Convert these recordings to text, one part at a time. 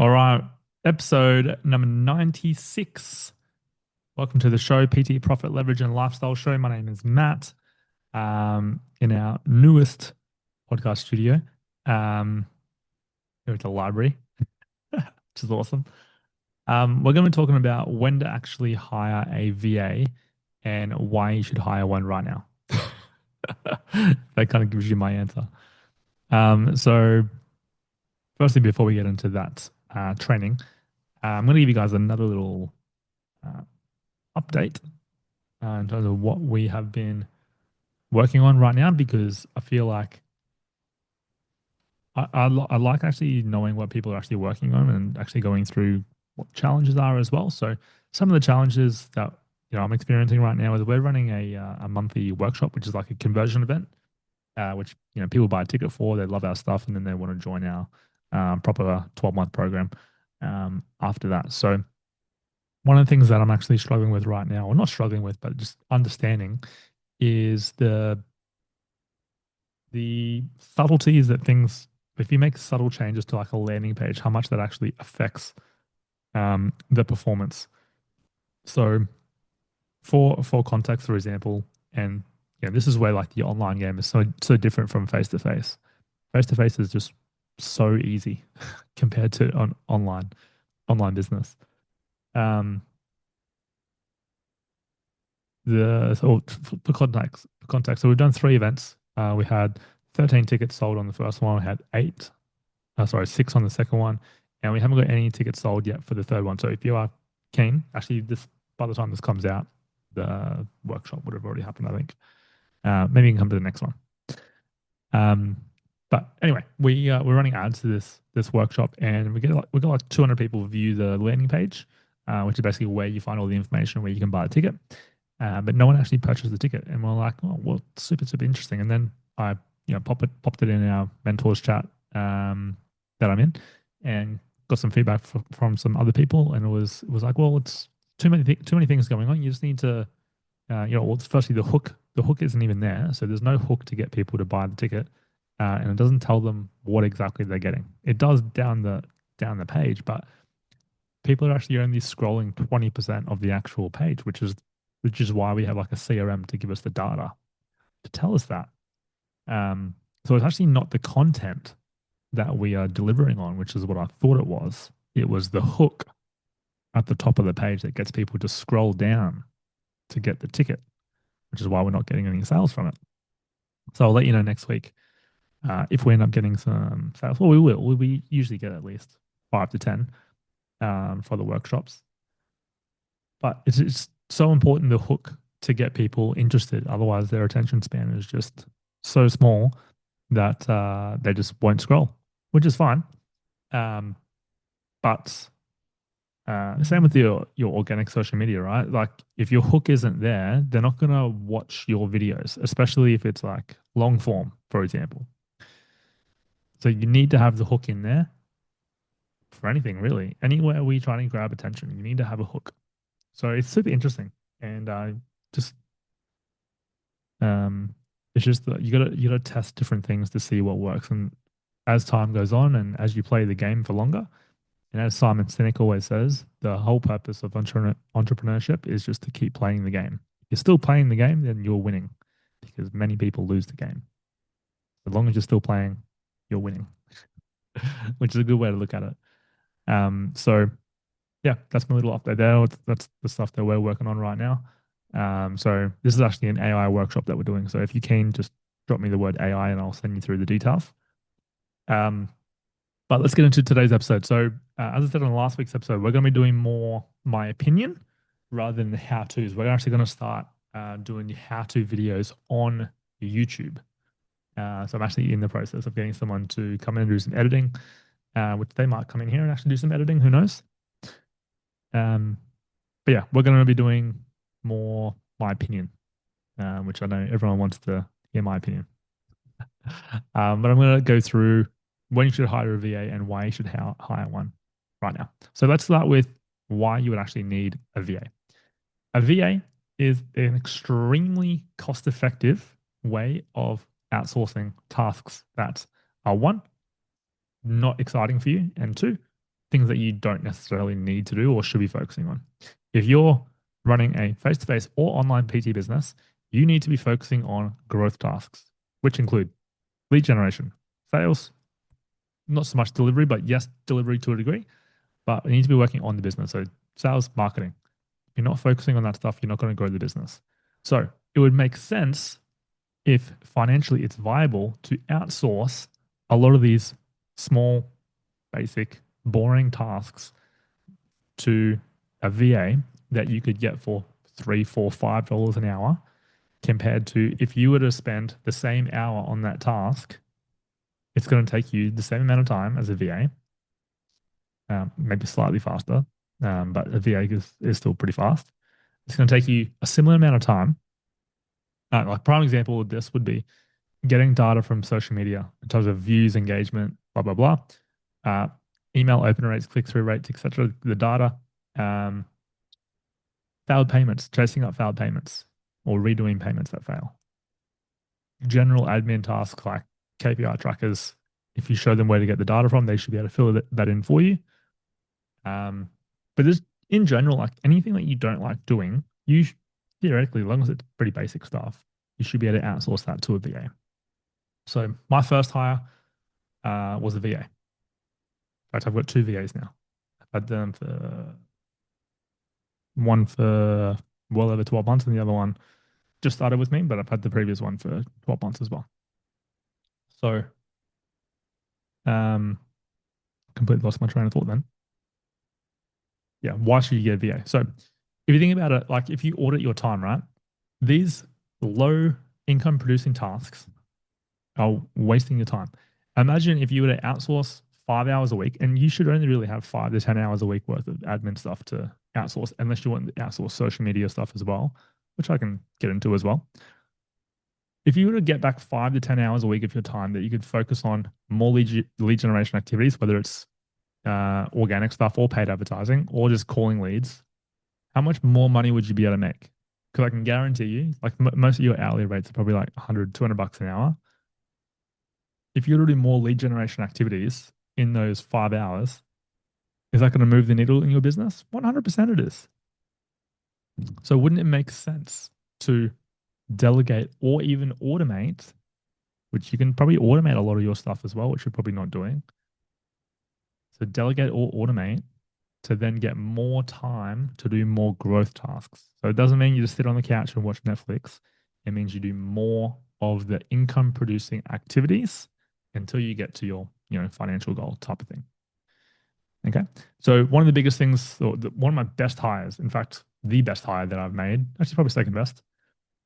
All right, episode number 96. Welcome to the show, PT Profit Leverage and Lifestyle Show. My name is Matt. In our newest podcast studio, here at the library, which is awesome. We're going to be talking about when to actually hire a VA and why you should hire one right now. That kind of gives you my answer. So firstly, before we get into that training, I'm going to give you guys another little uh, update in terms of what we have been working on right now because I feel like I like actually knowing what people are actually working on and actually going through what challenges are as well. So some of the challenges that I'm experiencing right now is we're running a monthly workshop, which is like a conversion event, which people buy a ticket for. They love our stuff and then they want to join our proper 12-month program after that. So one of the things that I'm actually struggling with right now, or not struggling with, but just understanding, is the subtleties that things, if you make subtle changes to like a landing page, how much that actually affects the performance. So for context, for example, and this is where like the online game is so different from face to face. Face to face is just so easy compared to online business. Um, for context, so we've done 3 events. We had 13 tickets sold on the first one. We had six on the second one, and we haven't got any tickets sold yet for the third one. So if you are keen, actually, this by the time this comes out, the workshop would have already happened, I think. Maybe you can come to the next one. Um, but anyway, we're running ads to this workshop, and we got like 200 people view the landing page, which is basically where you find all the information where you can buy a ticket. But no one actually purchased the ticket, and we're like, oh, well, super interesting. And then I popped it in our mentors chat that I'm in, and got some feedback from some other people, and it was like, well, it's too many things going on. You just need to well, firstly the hook. The hook isn't even there, so there's no hook to get people to buy the ticket, and it doesn't tell them what exactly they're getting. It does down the page, but people are actually only scrolling 20% of the actual page, which is why we have like a CRM to give us the data to tell us that. So it's actually not the content that we are delivering on, which is what I thought it was. It was the hook at the top of the page that gets people to scroll down to get the ticket, which is why we're not getting any sales from it. So I'll let you know next week if we end up getting some sales. Well, we will. We usually get at least 5 to 10 for the workshops. But it's so important the hook to get people interested. Otherwise, their attention span is just so small that they just won't scroll, which is fine. But same with your organic social media, right? Like if your hook isn't there, they're not gonna watch your videos, especially if it's like long form, for example. So you need to have the hook in there for anything really. Anywhere we try to grab attention, you need to have a hook. So it's super interesting, and just um, it's just that you gotta test different things to see what works. And as time goes on, and as you play the game for longer, and as Simon Sinek always says, the whole purpose of entrepreneurship is just to keep playing the game. If you're still playing the game, then you're winning, because many people lose the game. As long as you're still playing, you're winning, which is a good way to look at it. So yeah, that's my little update there. That's the stuff that we're working on right now. So this is actually an AI workshop that we're doing. So if you can, just drop me the word AI and I'll send you through the details. But let's get into today's episode. So as I said on last week's episode, we're going to be doing more my opinion rather than the how-tos. We're actually going to start doing the how-to videos on YouTube. So I'm actually in the process of getting someone to come in and do some editing, which they might come in here and actually do some editing. Who knows? But yeah, we're going to be doing more my opinion, which I know everyone wants to hear my opinion. But I'm going to go through when you should hire a VA and why you should hire one right now. So let's start with why you would actually need a VA. A VA is an extremely cost-effective way of outsourcing tasks that are, one, not exciting for you, and two, things that you don't necessarily need to do or should be focusing on. If you're running a face-to-face or online PT business, you need to be focusing on growth tasks, which include lead generation, sales, not so much delivery, but yes, delivery to a degree, but you need to be working on the business. So sales, marketing. If you're not focusing on that stuff, you're not going to grow the business. So it would make sense if financially it's viable to outsource a lot of these small, basic, boring tasks to a VA that you could get for $3, $4, $5 an hour, compared to if you were to spend the same hour on that task, it's going to take you the same amount of time as a VA, maybe slightly faster, but a VA is still pretty fast. It's going to take you a similar amount of time. Like prime example of this would be getting data from social media in terms of views, engagement, blah, blah, blah, email open rates, click-through rates, etc. The data, failed payments, chasing up failed payments or redoing payments that fail. General admin tasks like KPI trackers, if you show them where to get the data from, they should be able to fill that in for you. But just in general, like anything that you don't like doing, you theoretically, as long as it's pretty basic stuff, you should be able to outsource that to a VA. So my first hire was a VA. In fact, I've got 2 VAs now. I've had them for one for well over 12 months and the other one just started with me, but I've had the previous one for 12 months as well. So completely lost my train of thought then. Yeah, why should you get a VA? So if you think about it, like if you audit your time, right, these low income producing tasks are wasting your time. Imagine if you were to outsource 5 hours a week, and you should only really have 5 to 10 hours a week worth of admin stuff to outsource, unless you want to outsource social media stuff as well, which I can get into as well. If you were to get back 5 to 10 hours a week of your time that you could focus on more lead generation activities, whether it's organic stuff or paid advertising or just calling leads, how much more money would you be able to make? Because I can guarantee you, like most of your hourly rates are probably like 100, $200 an hour. If you were to do more lead generation activities in those 5 hours, is that going to move the needle in your business? 100% it is. So wouldn't it make sense to delegate or even automate, which you can probably automate a lot of your stuff as well, which you're probably not doing. So delegate or automate to then get more time to do more growth tasks. So it doesn't mean you just sit on the couch and watch Netflix. It means you do more of the income producing activities until you get to your, financial goal type of thing. Okay. So one of the biggest things, or one of my best hires, in fact, the best hire that I've made, actually probably second best,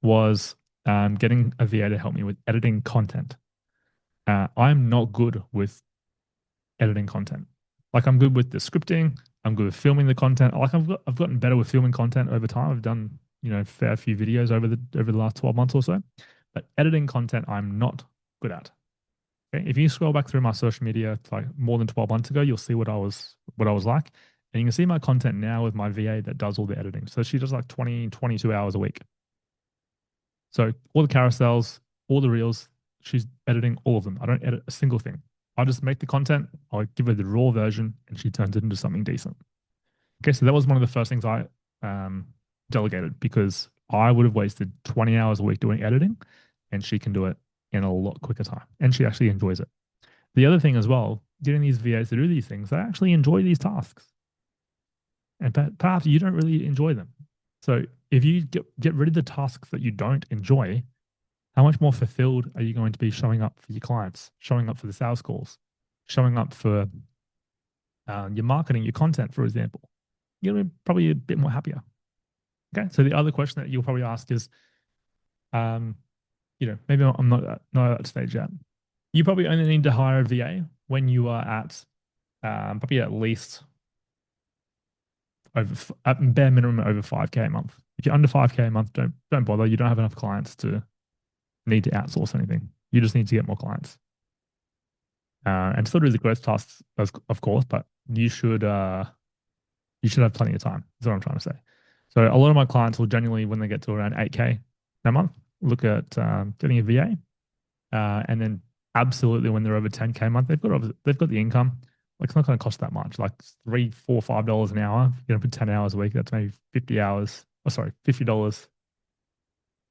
was getting a VA to help me with editing content. I'm not good with editing content. Like I'm good with the scripting. I'm good with filming the content. Like I've gotten better with filming content over time. I've done, a fair few videos over the last 12 months or so. But editing content, I'm not good at. Okay? If you scroll back through my social media like more than 12 months ago, you'll see what I was like. And you can see my content now with my VA that does all the editing. So she does like 20, 22 hours a week. So all the carousels, all the reels, she's editing all of them. I don't edit a single thing. I just make the content, I give her the raw version, and she turns it into something decent. Okay, so that was one of the first things I delegated because I would have wasted 20 hours a week doing editing, and she can do it in a lot quicker time. And she actually enjoys it. The other thing as well, getting these VAs to do these things, they actually enjoy these tasks. And perhaps you don't really enjoy them. So if you get rid of the tasks that you don't enjoy, how much more fulfilled are you going to be showing up for your clients, showing up for the sales calls, showing up for your marketing, your content, for example? You're going to be probably a bit more happier. Okay. So the other question that you'll probably ask is, maybe I'm not at that stage yet. You probably only need to hire a VA when you are at probably at least at bare minimum over 5K a month. If you're under 5K a month, don't bother. You don't have enough clients to need to outsource anything. You just need to get more clients. And still do the growth tasks, of course, but you should have plenty of time. That's what I'm trying to say. So a lot of my clients will genuinely, when they get to around 8K a month, look at getting a VA. And then absolutely when they're over 10K a month, they've got the income. Like it's not going to cost that much, like three, $4, $5 an hour. You're going to put 10 hours a week. That's maybe 50 hours. Oh, sorry, $50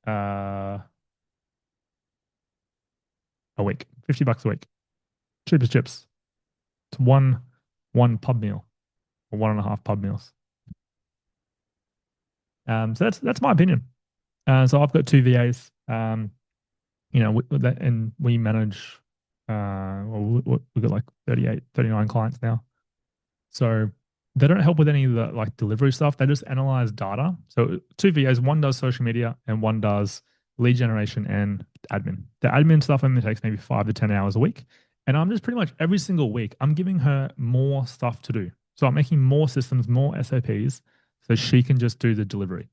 uh, a week, $50 a week. Cheap as chips. It's one pub meal or one and a half pub meals. So that's my opinion. So I've got two VAs. And we manage. We've got like 38, 39 clients now. So they don't help with any of the like delivery stuff. They just analyze data. So two VAs, one does social media and one does lead generation and admin. The admin stuff only takes maybe 5 to 10 hours a week. And I'm just pretty much every single week, I'm giving her more stuff to do. So I'm making more systems, more SOPs, so she can just do the delivery.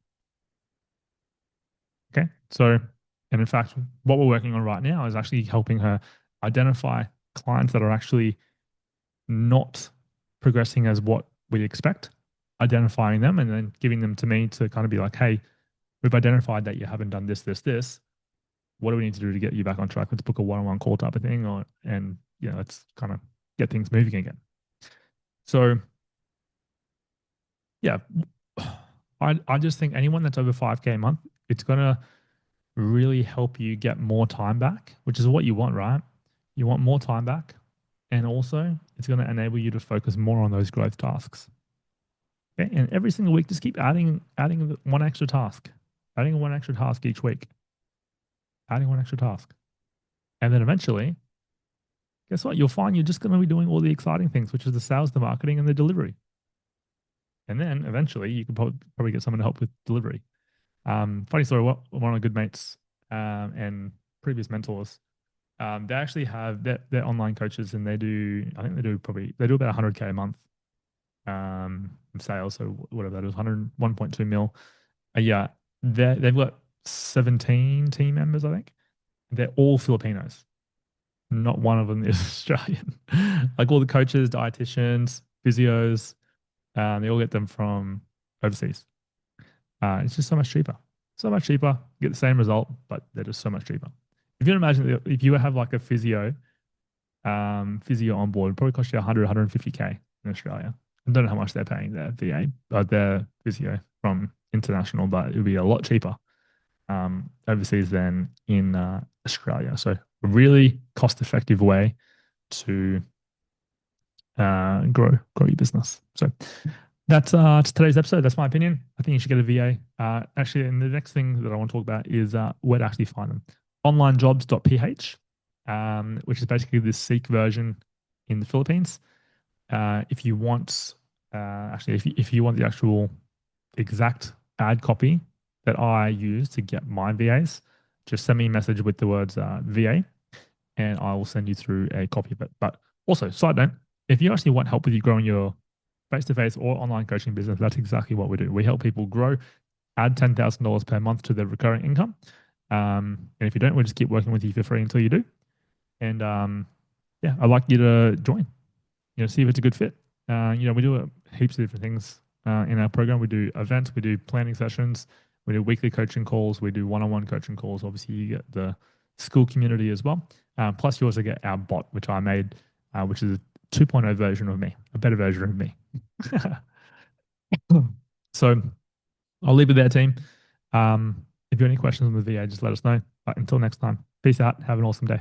Okay. So, and in fact, what we're working on right now is actually helping her identify clients that are actually not progressing as what we expect, identifying them, and then giving them to me to kind of be like, hey, we've identified that you haven't done this, this, this. What do we need to do to get you back on track? Let's book a one-on-one call type of thing, and let's kind of get things moving again. So, yeah, I just think anyone that's over 5K a month, it's gonna really help you get more time back, which is what you want, right? You want more time back. And also, it's going to enable you to focus more on those growth tasks. Okay. And every single week, just keep adding one extra task, adding one extra task each week, adding one extra task. And then eventually, guess what? You'll find you're just going to be doing all the exciting things, which is the sales, the marketing, and the delivery. And then eventually, you can probably get someone to help with delivery. Funny story, one of my good mates and previous mentors, they actually have they're online coaches and I think they do about 100K a month sales. So whatever that is, 101.2 mil a year. They've got 17 team members, I think. They're all Filipinos. Not one of them is Australian. Like all the coaches, dietitians, physios, they all get them from overseas. It's just so much cheaper. So much cheaper. You get the same result, but they're just so much cheaper. If you can imagine, if you have like a physio on board, it'd probably cost you 100, 150K in Australia. I don't know how much they're paying their VA, but their physio from international, but it would be a lot cheaper overseas than in Australia. So a really cost-effective way to grow your business. So that's today's episode. That's my opinion. I think you should get a VA. Actually, and the next thing that I want to talk about is where to actually find them. Onlinejobs.ph, which is basically the Seek version in the Philippines. If you want, if you want the actual exact ad copy that I use to get my VAs, just send me a message with the words VA, and I will send you through a copy of it. But also, side note, if you actually want help with you growing your face-to-face or online coaching business, that's exactly what we do. We help people grow, add $10,000 per month to their recurring income. And if you don't, we'll just keep working with you for free until you do. And yeah, I'd like you to join, see if it's a good fit. We do heaps of different things in our program. We do events, we do planning sessions, we do weekly coaching calls, we do one-on-one coaching calls. Obviously, you get the school community as well. Plus, you also get our bot, which I made, which is a 2.0 version of me, a better version of me. So I'll leave it there, team. If you have any questions on the VA, just let us know. But until next time, peace out. Have an awesome day.